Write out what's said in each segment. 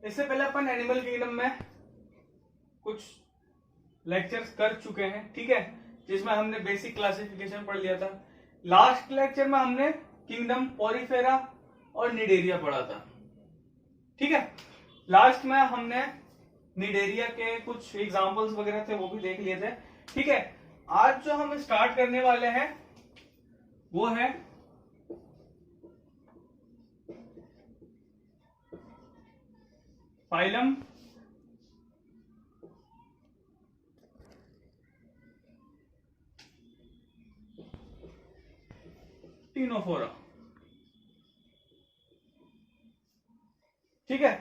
इससे पहले अपन animal kingdom में कुछ लेक्चर्स कर चुके हैं, ठीक है, जिसमें हमने बेसिक क्लासिफिकेशन पढ़ लिया था। लास्ट लेक्चर में हमने किंगडम पोरिफेरा और निडेरिया पढ़ा था, ठीक है। लास्ट में हमने निडेरिया के कुछ एग्जांपल्स वगैरह थे वो भी देख लिए थे, ठीक है। आज जो हम स्टार्ट करने वाले हैं वो है फाइलम टिनोफोरा, ठीक है।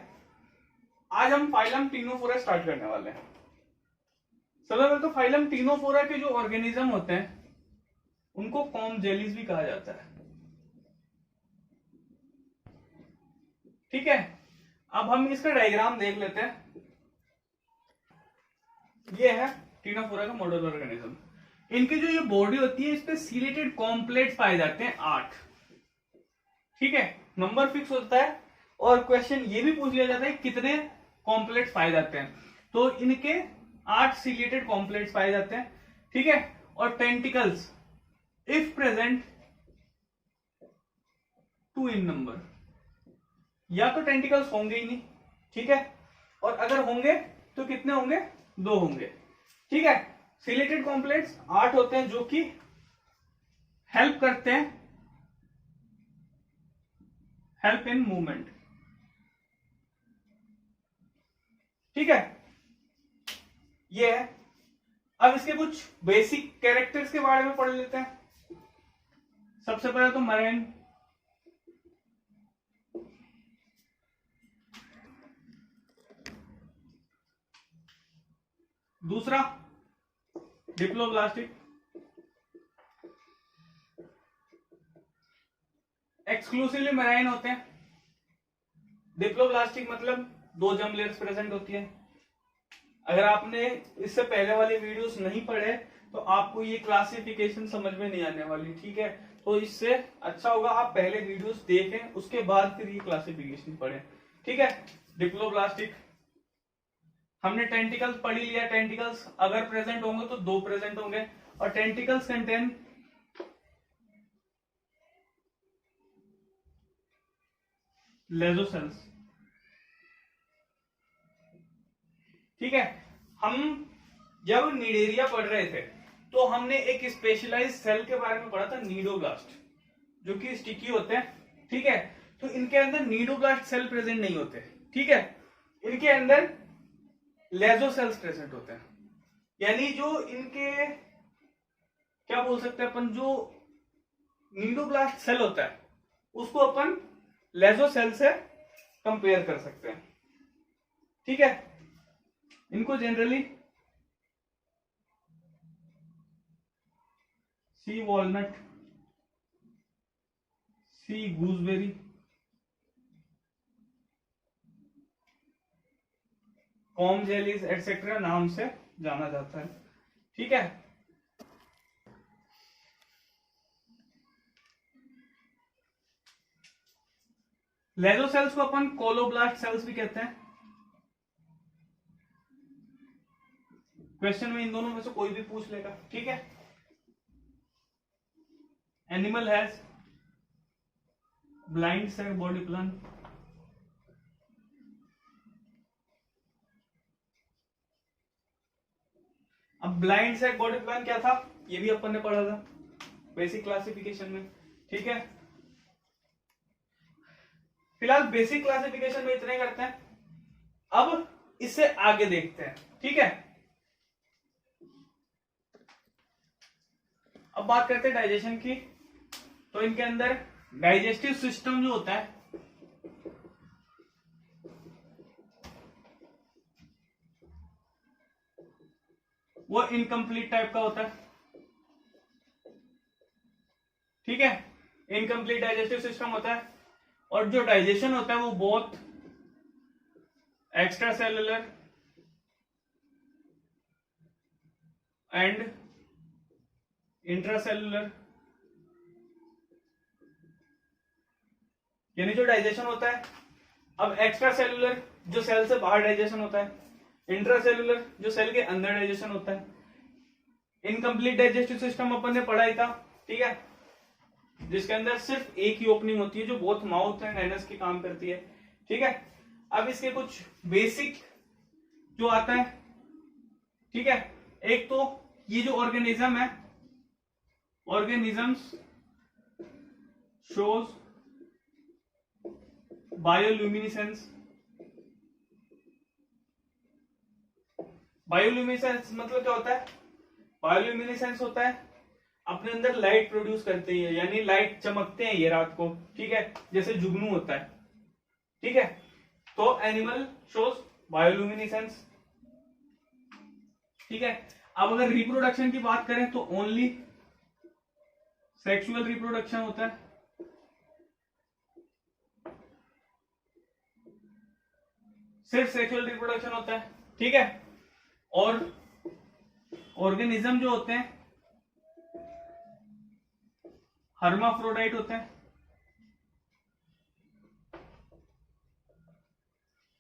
आज हम फाइलम टिनोफोरा स्टार्ट करने वाले हैं। सबसे पहले तो फाइलम टिनोफोरा के जो ऑर्गेनिज्म होते हैं उनको कॉम जेलीज भी कहा जाता है, ठीक है। अब हम इसका डायग्राम देख लेते हैं। ये है टिनोफोरा का मॉडल ऑर्गेनिज्म। इनकी जो ये बॉडी होती है इस पे सीलेटेड कॉम्प्लेट्स पाए जाते हैं 8, ठीक है। नंबर फिक्स होता है और क्वेश्चन ये भी पूछ लिया जाता है कितने कॉम्प्लेट्स पाए जाते हैं, तो इनके 8 सीलेटेड कॉम्प्लेट्स पाए जाते हैं, ठीक है। और tentacles if present 2 in number, या तो टेंटिकल्स होंगे ही नहीं, ठीक है, और अगर होंगे तो कितने होंगे, 2 होंगे, ठीक है। सीलेटेड कॉम्प्लेट्स 8 होते हैं जो कि हेल्प करते हैं, हेल्प इन मूवमेंट, ठीक है। ये है। अब इसके कुछ बेसिक कैरेक्टर्स के बारे में पढ़ लेते हैं। सबसे पहले तो मरीन, दूसरा डिप्लोब्लास्टिक, एक्सक्लूसिवली मैराइन होते हैं। डिप्लोब्लास्टिक मतलब 2 जर्म लेयर्स प्रेजेंट होती है। अगर आपने इससे पहले वाले वीडियोस नहीं पढ़े तो आपको ये क्लासिफिकेशन समझ में नहीं आने वाली, ठीक है। तो इससे अच्छा होगा आप पहले वीडियोस देखें उसके बाद फिर ये क्लासिफिकेशन पढ़ें, ठीक है। डिप्लोब्लास्टिक हमने टेंटिकल्स पढ़ ही लिया। टेंटिकल्स अगर प्रेजेंट होंगे तो 2 प्रेजेंट होंगे और टेंटिकल्स कंटेन लेजोसेल्स, ठीक है। हम जब निडेरिया पढ़ रहे थे तो हमने एक स्पेशलाइज्ड सेल के बारे में पढ़ा था, नीडोब्लास्ट, जो कि स्टिकी होते हैं, ठीक है। तो इनके अंदर नीडोब्लास्ट सेल प्रेजेंट नहीं होते, ठीक है। इनके अंदर लेजोसेल्स प्रेजेंट होते हैं, यानी जो इनके क्या बोल सकते हैं अपन, जो नीडोब्लास्ट सेल होता है उसको अपन लेजोसेल से कंपेयर कर सकते हैं, ठीक है। इनको जनरली सी वॉलनट, सी गूसबेरी, कॉम जेलीज एटसेट्रा नाम से जाना जाता है, ठीक है। लेजोसेल्स को अपन कोलोब्लास्ट सेल्स भी कहते हैं। क्वेश्चन में इन दोनों में से कोई भी पूछ लेगा, ठीक है। Animal has blind cell body plan, अब ब्लाइंड सेल बॉडी प्लान क्या था ये भी अपन ने पढ़ा था बेसिक क्लासिफिकेशन में, ठीक है। फिलहाल बेसिक क्लासिफिकेशन में इतने करते हैं, अब इससे आगे देखते हैं, ठीक है। अब बात करते हैं डाइजेशन की। तो इनके अंदर डाइजेस्टिव सिस्टम जो होता है वो इनकम्प्लीट टाइप का होता है, ठीक है। इनकम्प्लीट डाइजेस्टिव सिस्टम होता है और जो डाइजेशन होता है वो बहुत एक्स्ट्रा सेलुलर एंड इंट्रासेलुलर, यानी जो डाइजेशन होता है, अब एक्स्ट्रा सेलुलर जो सेल से बाहर डाइजेशन होता है, इंट्रासेलुलर जो सेल के अंदर डाइजेशन होता है, इनकम्प्लीट डाइजेस्टिव सिस्टम अपन ने पढ़ा ही था, ठीक है, जिसके अंदर सिर्फ एक ही ओपनिंग होती है जो बोथ माउथ एंड एनस की काम करती है, ठीक है। अब इसके कुछ बेसिक जो आता है, ठीक है, एक तो ये जो ऑर्गेनिज्म है, ऑर्गेनिजम्स शोज बायोल्यूमिनेसेंस। बायोल्यूमिनेसेंस मतलब क्या होता है? बायोल्यूमिनेसेंस होता है अपने अंदर लाइट प्रोड्यूस करते हैं, यानी लाइट चमकते हैं ये रात को, ठीक है, जैसे जुगनू होता है, ठीक है। तो एनिमल शोज बायोल्यूमिनेसेंस, ठीक है। अब अगर रिप्रोडक्शन की बात करें तो ओनली सेक्सुअल रिप्रोडक्शन होता है, सिर्फ सेक्सुअल रिप्रोडक्शन होता है, ठीक है। और ऑर्गेनिज्म जो होते हैं हर्माफ्रोडाइट होते हैं।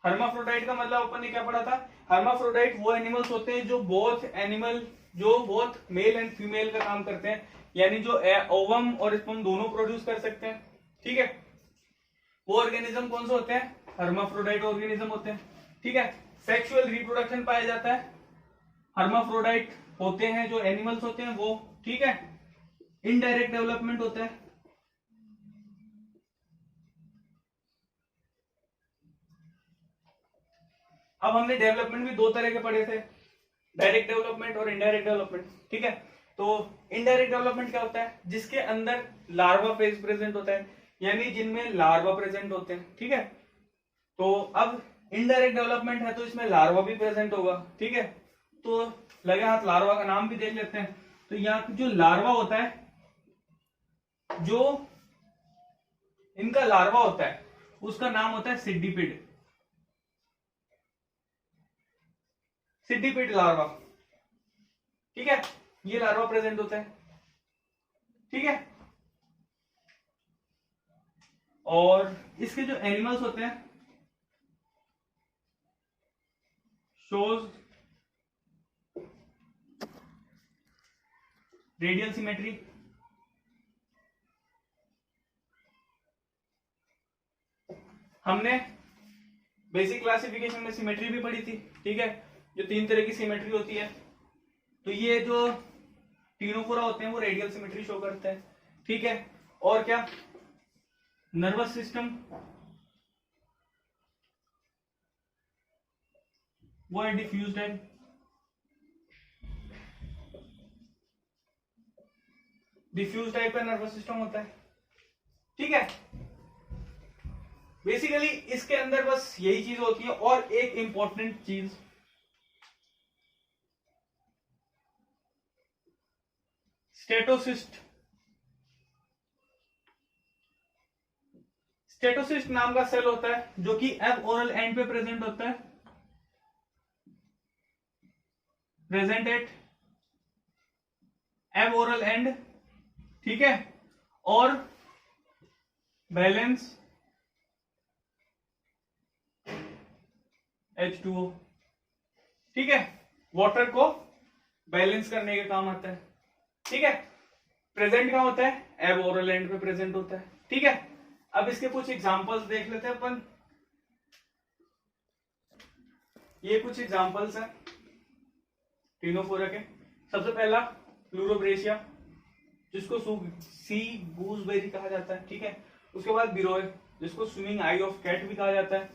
हर्माफ्रोडाइट का मतलब अपन ने क्या पढ़ा था? हर्माफ्रोडाइट वो एनिमल्स होते हैं जो बोथ मेल एंड फीमेल का काम करते हैं, यानी जो ओवम और स्पर्म दोनों प्रोड्यूस कर सकते हैं, ठीक है। वो ऑर्गेनिज्म कौन से होते हैं? हर्माफ्रोडाइट ऑर्गेनिज्म होते हैं, ठीक है। सेक्सुअल रिप्रोडक्शन पाया जाता है, हर्माफ्रोडाइट होते हैं जो एनिमल्स होते हैं वो, ठीक है। इनडायरेक्ट डेवलपमेंट होता है, अब हमने डेवलपमेंट भी दो तरह के पढ़े थे, डायरेक्ट डेवलपमेंट और इनडायरेक्ट डेवलपमेंट, ठीक है। तो इनडायरेक्ट डेवलपमेंट क्या होता है? जिसके अंदर लार्वा फेज प्रेजेंट होता है, यानी जिनमें लार्वा प्रेजेंट होते हैं, ठीक है। तो अब इनडायरेक्ट डेवलपमेंट है तो इसमें लार्वा भी प्रेजेंट होगा, ठीक है। तो लगे हाथ लार्वा का नाम भी देख लेते हैं। तो यहाँ जो लार्वा होता है, जो इनका लार्वा होता है उसका नाम होता है सिड्डीपिड, सिड्डीपिड लार्वा, ठीक है। ये लार्वा प्रेजेंट होता है, ठीक है। और इसके जो एनिमल्स होते हैं शोज रेडियल सिमेट्री, हमने बेसिक क्लासिफिकेशन में सिमेट्री भी पढ़ी थी, ठीक है, जो 3 तरह की सिमेट्री होती है। तो ये जो टीनोफोरा होते हैं वो रेडियल सिमेट्री शो करते हैं, ठीक है। और क्या? नर्वस सिस्टम वो है डिफ्यूज टाइप, डिफ्यूज टाइप का नर्वस सिस्टम होता है, ठीक है। बेसिकली इसके अंदर बस यही चीज होती है। और एक इंपॉर्टेंट चीज, स्टेटोसिस्ट, स्टेटोसिस्ट नाम का सेल होता है जो कि एब ओरल एंड पे प्रेजेंट होता है, प्रेजेंट एट एब ओरल एंड, ठीक है। और बैलेंस H2O, ठीक है, वाटर को बैलेंस करने के काम आता है, ठीक है। प्रेजेंट क्या होता है? एब ओरल एंड पे प्रेजेंट होता है, ठीक है। अब इसके कुछ एग्जांपल्स देख लेते हैं अपन। ये कुछ एग्जांपल्स हैं टीनोफोरा के। सबसे पहला प्लूरोब्रेशिया, जिसको सी गूसबेरी कहा जाता है, ठीक है। उसके बाद बिरोय, जिसको स्विमिंग आई ऑफ कैट भी कहा जाता है।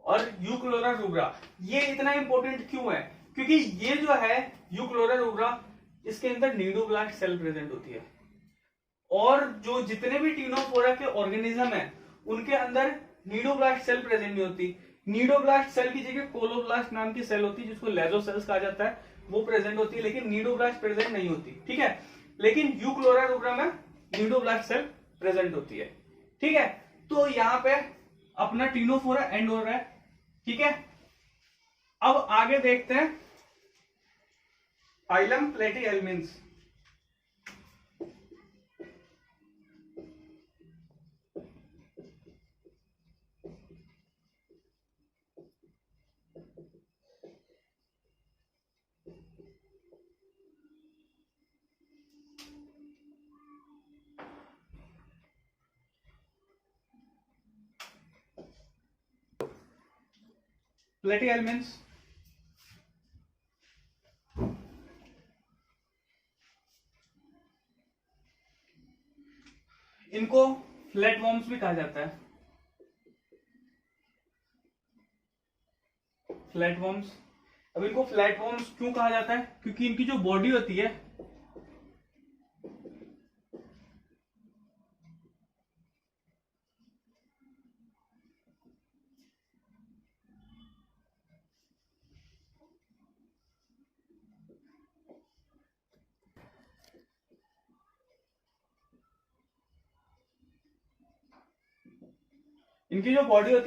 और यूक्लोरा रूब्रा, ये इतना इंपॉर्टेंट क्यों है? क्योंकि ये जो है यूक्लोरा रूब्रा, इसके अंदर नीडोब्लास्ट सेल प्रेजेंट होती है। और जो जितने भी टीनोफोरा के ऑर्गेनिज्म है उनके अंदर नीडोब्लास्ट सेल प्रेजेंट नहीं होती। नीडोब्लास्ट सेल की जगह कोलोब्लास्ट नाम की सेल होती है, जिसको लेजो सेल्स कहा जाता है, वो प्रेजेंट होती है, लेकिन नीडोब्लास्ट प्रेजेंट नहीं होती, ठीक है। लेकिन यूक्लोरा रूब्रा में नीडोब्लास्ट सेल प्रेजेंट होती है, ठीक है। तो यहां पे अपना टीनोफोरा एंड हो रहा है, ठीक है। अब आगे देखते हैं फाइलम प्लेटीहेल्मिन्स। प्लेटिहेल्मिन्थ्स इनको फ्लैटवर्म्स भी कहा जाता है। फ्लैटवर्म्स, अब इनको फ्लैटवर्म्स क्यों कहा जाता है? क्योंकि इनकी जो बॉडी होती है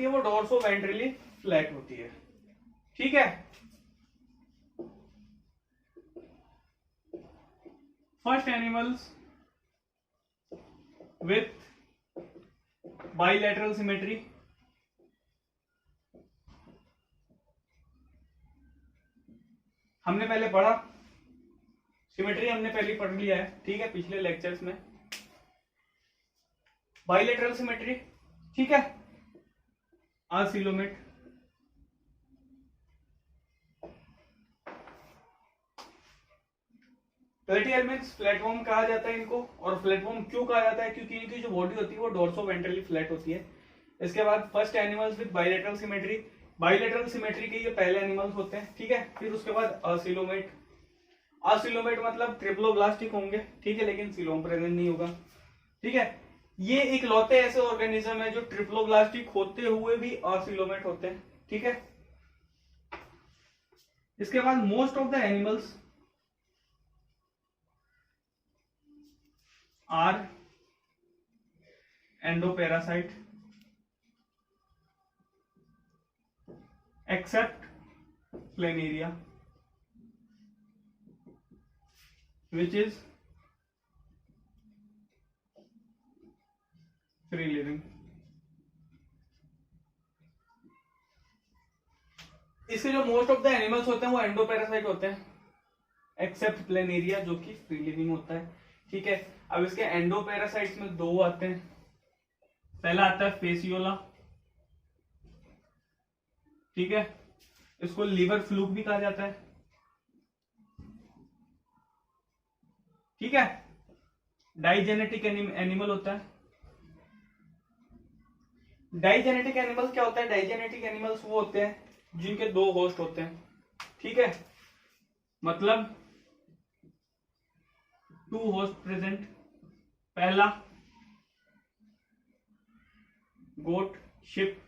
वो डोर्सो वेंट्रली फ्लैट होती है। ठीक है, first animals with bilateral symmetry, हमने पहले पढ़ा, सिमेट्री हमने पहले पढ़ लिया है, ठीक है, पिछले लेक्चर्स में। बाइलैटरल सिमेट्री, ठीक है, आसिलोमेट, प्लेटिहेल्मिन्थ्स फ्लैटवर्म कहा जाता है इनको। और फ्लैटवर्म क्यों कहा जाता है? क्योंकि इनकी जो बॉडी होती है वो डोर्सो वेंट्रली फ्लैट होती है। इसके बाद first animals with bilateral symmetry, bilateral symmetry के ये पहले एनिमल्स होते हैं, ठीक है। फिर उसके बाद असिलोमेट, असिलोमेट मतलब ट्रिप्लोब्लास्टिक होंगे, ठीक है, लेकिन सिलोम प्रेजेंट नहीं होगा, ठीक है। ये इकलौते ऐसे ऑर्गेनिज्म है जो ट्रिप्लोब्लास्टिक होते हुए भी असिलोमेट होते हैं, ठीक है। इसके बाद most of the animals are endoparasite except planaria which is free living। इसके जो मोस्ट ऑफ द एनिमल्स होते हैं वो एंडोपैरासाइट होते हैं, एक्सेप्ट प्लेनेरिया जो कि फ्री लिविंग होता है, ठीक है। अब इसके एंडोपैरासाइट्स में दो आते हैं, पहला आता है फेसियोला, ठीक है, इसको लिवर फ्लूक भी कहा जाता है, ठीक है। डाइजेनेटिक एनिमल होता है। डाइजेनेटिक एनिमल्स क्या होता है? डाइजेनेटिक एनिमल्स वो होते हैं जिनके दो होस्ट होते हैं, ठीक है, मतलब टू होस्ट प्रेजेंट। पहला गोट, शिप,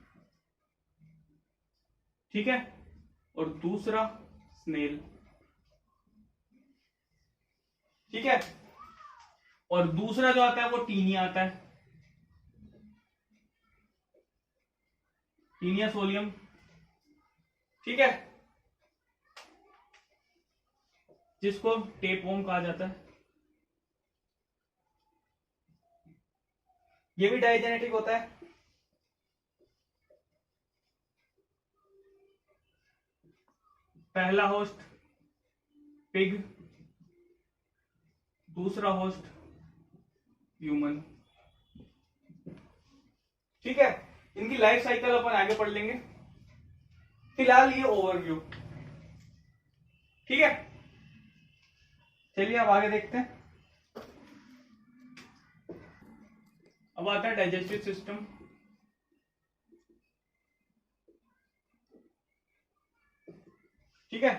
ठीक है, और दूसरा स्नेल, ठीक है। और दूसरा जो आता है वो टीनिया आता है, टीनिया सोलियम, ठीक है, जिसको टेपवर्म कहा जाता है। ये भी डाइजेनेटिक होता है। पहला होस्ट पिग, दूसरा होस्ट ह्यूमन, ठीक है। इनकी लाइफ साइकिल अपन आगे पढ़ लेंगे, फिलहाल ये ओवरव्यू, ठीक है। चलिए अब आगे देखते हैं। अब आता है डाइजेस्टिव सिस्टम। ठीक है,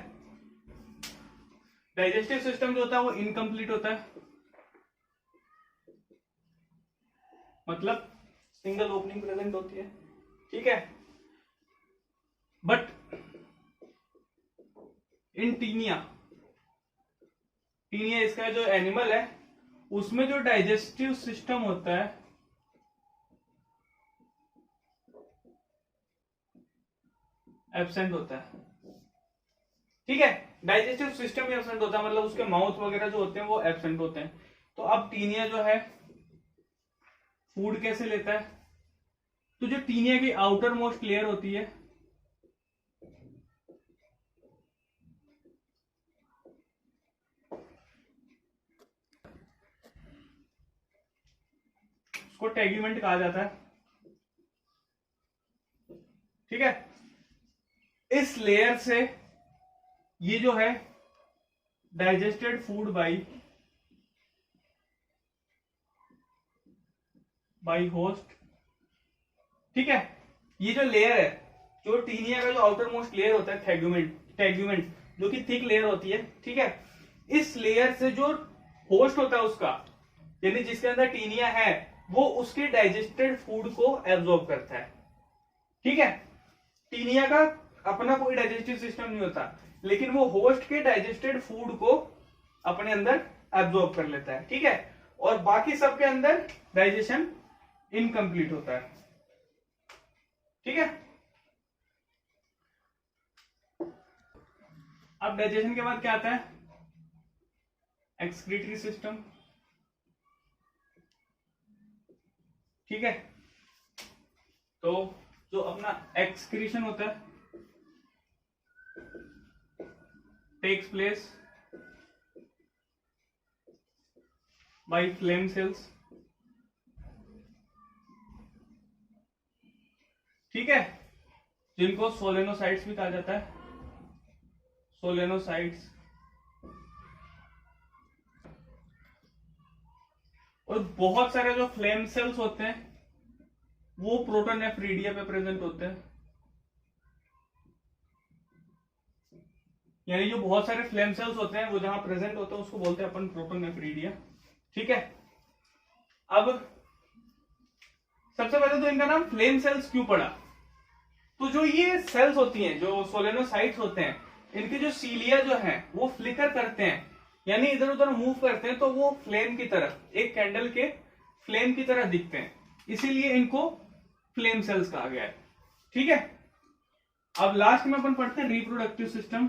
डाइजेस्टिव सिस्टम जो होता है वो इनकम्प्लीट होता है, मतलब सिंगल ओपनिंग प्रेजेंट होती है, ठीक है। बट इन टीनिया, टीनिया इसका जो एनिमल है उसमें जो डाइजेस्टिव सिस्टम होता है एब्सेंट होता है, ठीक है। डाइजेस्टिव सिस्टम ही एब्सेंट होता है, मतलब उसके माउथ वगैरह जो होते हैं वो एब्सेंट होते हैं। तो अब टीनिया जो है फूड कैसे लेता है? तो जो टीनिया की आउटर मोस्ट लेयर होती है उसको टेग्यूमेंट कहा जाता है, ठीक है। इस लेयर से ये जो है डाइजेस्टेड फूड बाई होस्ट, ठीक है। ये जो लेयर है, जो टीनिया का जो आउटर मोस्ट लेयर होता है टेगुमेंट, जो कि थिक लेयर होती है, ठीक है। इस लेयर से जो होस्ट होता है उसका, यानी जिसके अंदर टीनिया है, वो उसके डाइजेस्टेड फूड को एब्जॉर्ब करता है, ठीक है। टीनिया का अपना कोई डाइजेस्टिव सिस्टम नहीं होता, लेकिन वो होस्ट के डाइजेस्टेड फूड को अपने अंदर एब्जॉर्ब कर लेता है, ठीक है। और बाकी सबके अंदर डाइजेशन इनकम्प्लीट होता है, ठीक है। अब डाइजेशन के बाद क्या आता है? एक्सक्रीटरी सिस्टम, ठीक है। तो जो अपना एक्सक्रीशन होता है takes place by flame cells, ठीक है, जिनको सोलेनोसाइट्स भी कहा जाता है, सोलेनोसाइट्स। और बहुत सारे जो फ्लेम सेल्स होते हैं वो प्रोटोनेफ्रीडिया पे प्रेजेंट होते हैं, यानी जो बहुत सारे फ्लेम सेल्स होते हैं वो जहां प्रेजेंट होते हैं उसको बोलते हैं अपन प्रोटोनेफ्रीडिया, ठीक है। अब सबसे पहले तो इनका नाम फ्लेम सेल्स क्यों पड़ा? तो जो ये सेल्स होती हैं, जो सोलेनोसाइट्स होते हैं, इनके जो सीलिया जो हैं वो फ्लिकर करते हैं, यानी इधर उधर मूव करते हैं, तो वो फ्लेम की तरह, एक कैंडल के फ्लेम की तरह दिखते हैं, इसीलिए इनको फ्लेम सेल्स कहा गया है, ठीक है। अब लास्ट में अपन पढ़ते हैं रिप्रोडक्टिव सिस्टम।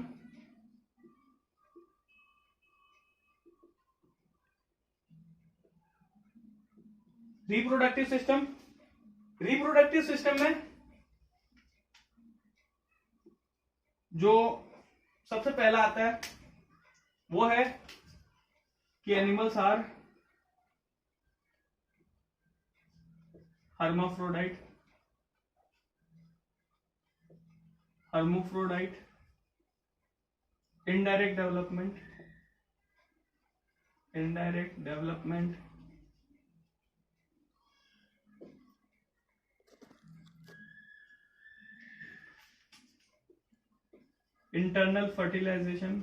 रिप्रोडक्टिव सिस्टम में जो सबसे पहला आता है वो है कि animals are hermaphrodite, indirect development, internal fertilization,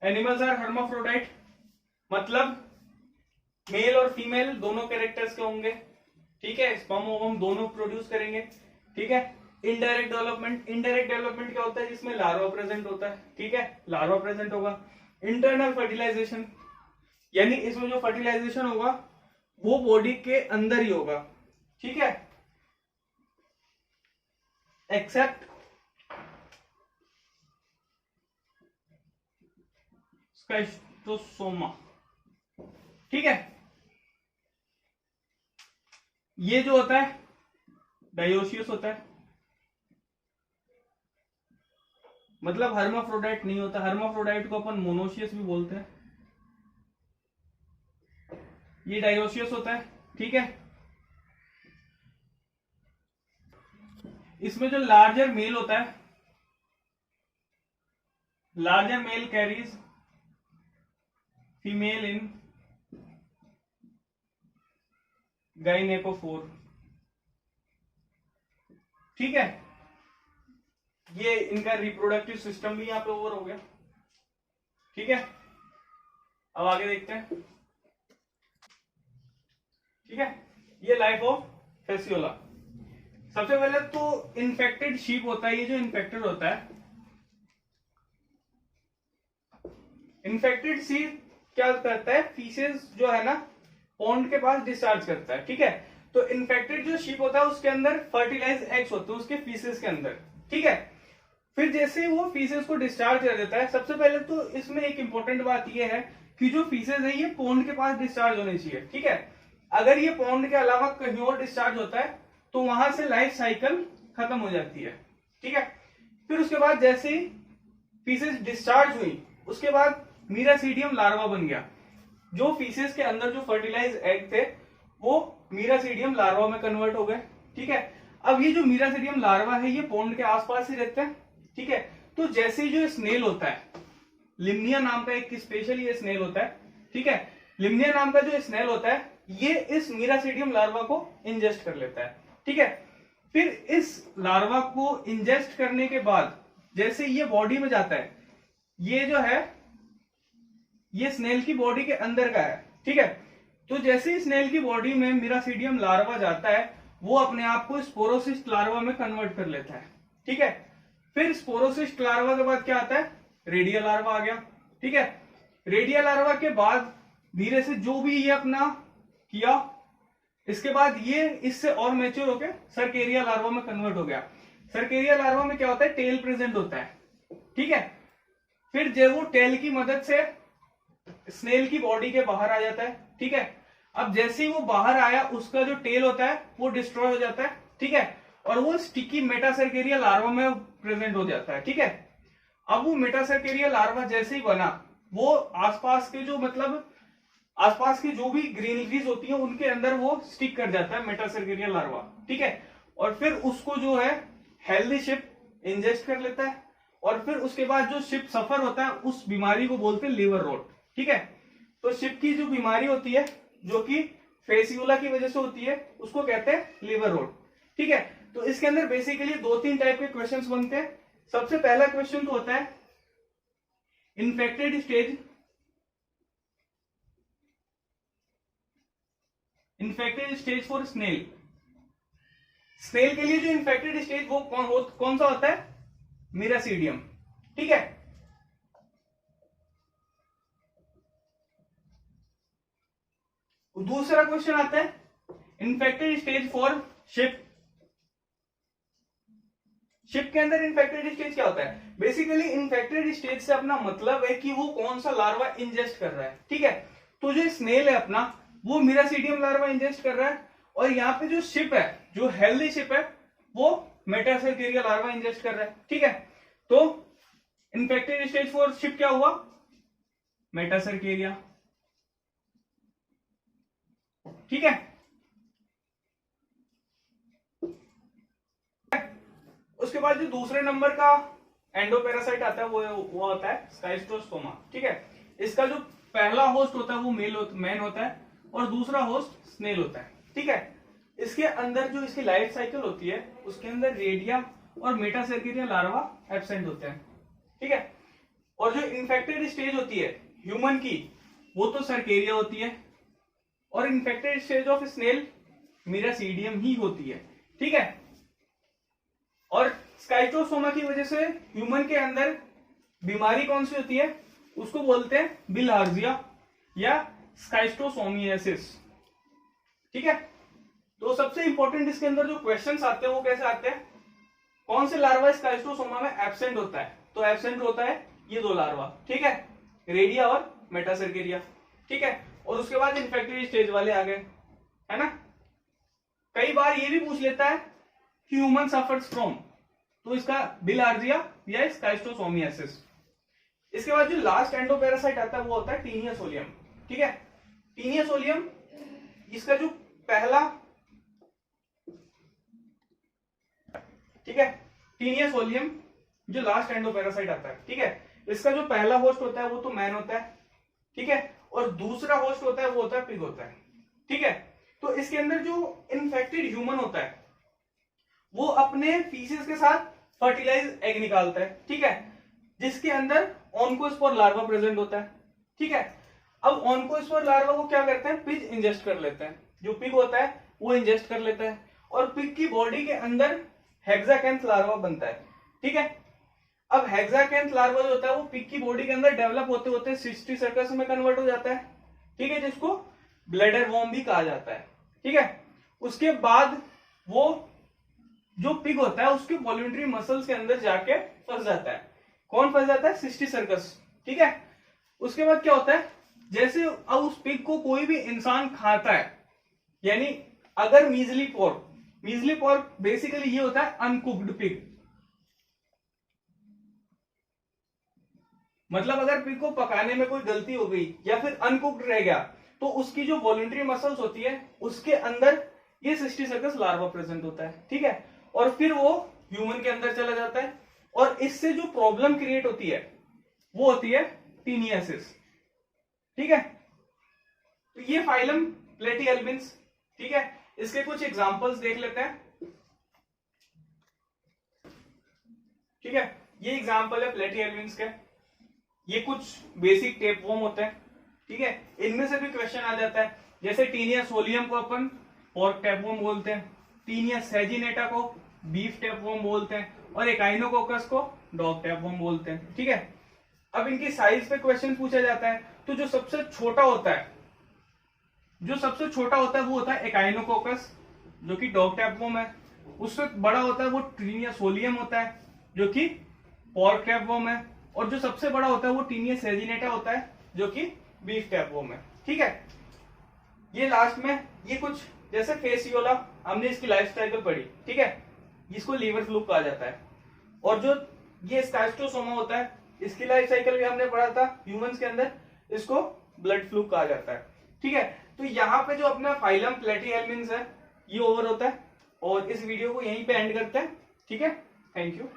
animals are hermaphrodite, मतलब मेल और फीमेल दोनों कैरेक्टर्स के होंगे, ठीक है। स्पर्म ओवम दोनों प्रोड्यूस करेंगे, ठीक है। इनडायरेक्ट डेवलपमेंट क्या होता है? जिसमें लार्वा प्रेजेंट होता है, ठीक है, लार्वा प्रेजेंट होगा। इंटरनल फर्टिलाइजेशन, यानी इसमें जो फर्टिलाइजेशन होगा वो बॉडी के अंदर ही होगा, ठीक है, एक्सेप्ट स्काइस्टोसोमा, ठीक है। ये जो होता है डायोसियस होता है, मतलब हर्माफ्रोडाइट नहीं होता। हर्माफ्रोडाइट को अपन मोनोशियस भी बोलते हैं, ये डायोसियस होता है, ठीक है। इसमें जो लार्जर मेल होता है, larger male carries female in gynaecophore, ठीक है। ये इनका रिप्रोडक्टिव सिस्टम भी यहां पे ओवर हो गया, ठीक है। अब आगे देखते हैं, ठीक है। ये लाइफ ऑफ फेसियोला। सबसे पहले तो इन्फेक्टेड शीप होता है, ये जो इन्फेक्टेड होता है, इन्फेक्टेड शीप क्या करता है? फीसेस जो है ना पॉन्ड के पास डिस्चार्ज करता है, ठीक है। तो इन्फेक्टेड जो शीप होता है उसके अंदर फर्टिलाइज एग्स होते हैं उसके फीसेस के अंदर, ठीक है। फिर जैसे वो फीसेस को डिस्चार्ज कर देता है, सबसे पहले तो इसमें एक इंपॉर्टेंट बात ये है कि जो फीसेस है ये पॉन्ड के पास डिस्चार्ज होने चाहिए, ठीक है। अगर ये पॉन्ड के अलावा कहीं और डिस्चार्ज होता है तो वहां से लाइफ साइकिल खत्म हो जाती है, ठीक है। फिर उसके बाद जैसे ही फीसेस डिस्चार्ज हुई उसके बाद मीरासीडियम लार्वा बन गया। जो फीसेस के अंदर जो फर्टिलाइज एग थे वो मीरासीडियम लार्वा में कन्वर्ट हो गए। ठीक है, अब ये जो मीरासीडियम लार्वा है ये पॉन्ड के आसपास ही रहते हैं। ठीक है, तो जैसे जो स्नेल होता है, लिम्निया नाम का एक स्पेशल ये स्नेल होता है। ठीक है, लिम्निया नाम का जो स्नेल होता है ये इस मीरासीडियम लार्वा को इंजेस्ट कर लेता है। ठीक है, फिर इस लार्वा को इंजेस्ट करने के बाद जैसे ये बॉडी में जाता है, ये जो है ये स्नेल की बॉडी के अंदर का है। ठीक है, तो जैसे ही स्नेल की बॉडी में मीरासीडियम लार्वा जाता है वो अपने आप को स्पोरोसिस्ट लार्वा में कन्वर्ट कर लेता है। ठीक है, फिर स्पोरोसिस्ट लार्वा के बाद क्या आता है, रेडियल लार्वा आ गया। ठीक है, रेडियल लार्वा के बाद धीरे से जो भी ये अपना किया, इसके बाद ये इससे और मैच्योर होकर सर्केरिया लार्वा में कन्वर्ट हो गया। सर्केरिया लार्वा में क्या होता है, टेल प्रेजेंट होता है। ठीक है, फिर जब वो टेल की मदद से स्नेल की बॉडी के बाहर आ जाता है। ठीक है, अब जैसे ही वो बाहर आया उसका जो टेल होता है वो डिस्ट्रॉय हो जाता है। ठीक है, और वो स्टिकी मेटासर्केरिया लार्वा में प्रेजेंट हो जाता है। ठीक है, अब वो मेटासर्केरिया लार्वा जैसे ही बना वो आसपास के जो मतलब आसपास की जो भी ग्रीनरीज होती है उनके अंदर वो स्टिक कर जाता है मेटासर्केरिया लार्वा। ठीक है, और फिर उसको जो है हेल्दी शिप इंजेस्ट कर लेता है, और फिर उसके बाद जो शिप सफर होता है उस बीमारी को बोलते हैं लिवर रोट। ठीक है, तो शिप की जो बीमारी होती है जो कि फेसियोला की वजह से होती है उसको कहते हैं लिवर रोट। ठीक है, तो इसके अंदर बेसिकली 2-3 टाइप के क्वेश्चंस बनते हैं। सबसे पहला क्वेश्चन तो होता है infected stage, infected stage for snail. Snail के लिए जो इन्फेक्टेड स्टेज वो कौन सा होता है, मीरासीडियम। ठीक है, दूसरा क्वेश्चन आता है infected stage for ship. Ship के अंदर इन्फेक्टेड स्टेज क्या होता है, बेसिकली इन्फेक्टेड स्टेज से अपना मतलब है कि वो कौन सा लार्वा इंजेस्ट कर रहा है। ठीक है, तो जो स्नेल है अपना वो मीरासीडियम लार्वा इंजेस्ट कर रहा है, और यहाँ पे जो शिप है, जो हेल्दी शिप है, वो मेटासर्केरिया लार्वा इंजेस्ट कर रहा है। ठीक है, तो इन्फेक्टेड स्टेज फॉर शिप क्या हुआ, मेटासर्केरिया। ठीक है, उसके बाद जो दूसरे नंबर का एंडोपैरासाइट आता है वो होता है स्काइस्टोस्टोमा। ठीक है, इसका जो पहला होस्ट होता है वो मैन होता है और दूसरा होस्ट स्नेल होता है। ठीक है, इसके अंदर जो इसकी लाइफ साइकिल होती है उसके अंदर रेडिया और मेटासर्केरिया लार्वा एब्सेंट होते हैं। ठीक है, और जो इन्फेक्टेड स्टेज होती है ह्यूमन की वो तो सर्केरिया होती है, और infected stage of snail miracidium ही होती है। ठीक है, और स्काइस्टोसोमा की वजह से ह्यूमन के अंदर बीमारी कौन सी होती है, उसको बोलते हैं बिलहार्जिया या स्काइस्टोसोमियासिस। ठीक है, तो सबसे इंपॉर्टेंट इसके अंदर जो क्वेश्चंस आते हैं वो कैसे आते हैं, कौन से लार्वा स्काइस्टोसोमा में एब्सेंट होता है, तो एब्सेंट होता है ये 2 लार्वा। ठीक है, रेडिया और मेटासर्केरिया। ठीक है, और उसके बाद इन्फेक्टेड स्टेज वाले आ गए, है ना। कई बार ये भी पूछ लेता है कि ह्यूमन सफर्स फ्रॉम, तो इसका बिलहार्जिया या स्काइस्टोसोमियासिस। इसके बाद जो लास्ट एंडोपैरासाइट आता है वो होता है टीनिया सोलियम। ठीक है, टीनिया सोलियम इसका जो पहला, ठीक है, टीनिया सोलियम जो लास्ट एंडोपैरासाइट आता है। ठीक है, इसका जो पहला होस्ट होता है वो तो मैन होता है। ठीक है, और दूसरा होस्ट होता है वो होता है पिग होता है। ठीक है, तो इसके अंदर जो इन्फेक्टेड ह्यूमन होता है वो अपने फीसेस के साथ फर्टिलाइज एग निकालता है। ठीक है, जिसके अंदर ऑन्कोस्पोर लार्वा प्रेजेंट होता है। ठीक है, अब ऑन्कोस्पोर लार्वा को क्या करते हैं, पिग इंजेस्ट कर लेते हैं, जो पिग होता है वो इंजेस्ट कर लेता है, और पिग की बॉडी के अंदर हेक्साकैंथ लार्वा बनता है। ठीक है, अब हेक्साकैंथ लार्वा जो होता है वो पिग की बॉडी के अंदर डेवलप होते होते सिस्टी सर्कस में कन्वर्ट हो जाता है। ठीक है, जिसको ब्लैडर वॉर्म भी कहा जाता है। ठीक है, उसके बाद वो जो पिग होता है उसके वॉल्यूंटरी मसल्स के अंदर जाके फंस जाता है। कौन फंस जाता है, सिस्टी सर्कस। ठीक है, उसके बाद क्या होता है, जैसे अब उस पिग को कोई भी इंसान खाता है, यानी अगर मीजली पोर्क बेसिकली ये होता है अनकुक्ड पिग, मतलब अगर पिग को पकाने में कोई गलती हो गई या फिर अनकुक्ड रह गया तो उसकी जो वॉलंटरी मसल्स होती है उसके अंदर ये सिस्टिसर्कस लार्वा प्रेजेंट होता है, ठीक है। और फिर वो ह्यूमन के अंदर चला जाता है और इससे जो प्रॉब्लम क्रिएट होती है वो होती है टीनियासिस, ठीक है। तो ये फाइलम प्लेटिहेल्मिन्स, ठीक है। इसके कुछ एग्जांपल्स देख लेते हैं, ठीक है। ये एग्जांपल है प्लेटिहेल्मिन्स के। ये कुछ बेसिक टेपवर्म होते हैं, ठीक है। इनमें से भी क्वेश्चन आ जाता है, जैसे टीनिया सोलियम को अपन पोर्क टेपवर्म बोलते हैं, टीनिया सेजिनेटा को बीफ टेपवर्म बोलते हैं और एकाइनोकोकस को डॉग टेपवर्म बोलते हैं, ठीक है। अब इनकी साइज पे क्वेश्चन पूछा जाता है, तो जो सबसे छोटा होता है वो होता है एकाइनोकोकस, जो कि डॉग टेपवर्म है। उससे बड़ा होता है वो टीनिया सोलियम होता है, जो कि पोर्क टेपवर्म है। और जो सबसे बड़ा होता है वो टीनिया सेजिनेटा होता है, जो कि बीफ टेपवर्म है, ठीक है। ये लास्ट में ये कुछ जैसे फेसियोला, हमने इसकी लाइफ साइकिल पढ़ी, ठीक है। इसको लीवर फ्लूक कहा जाता है। और जो ये स्काइस्टोसोमा होता है, इसकी लाइफ साइकिल भी हमने पढ़ा था ह्यूमंस के अंदर, इसको ब्लड फ्लूक कहा जाता है, ठीक है। तो यहाँ पे जो अपना फाइलम प्लेटिहेल्मिन्स है ये ओवर होता है और इस वीडियो को यहीं पे एंड करते हैं, ठीक है। Thank you.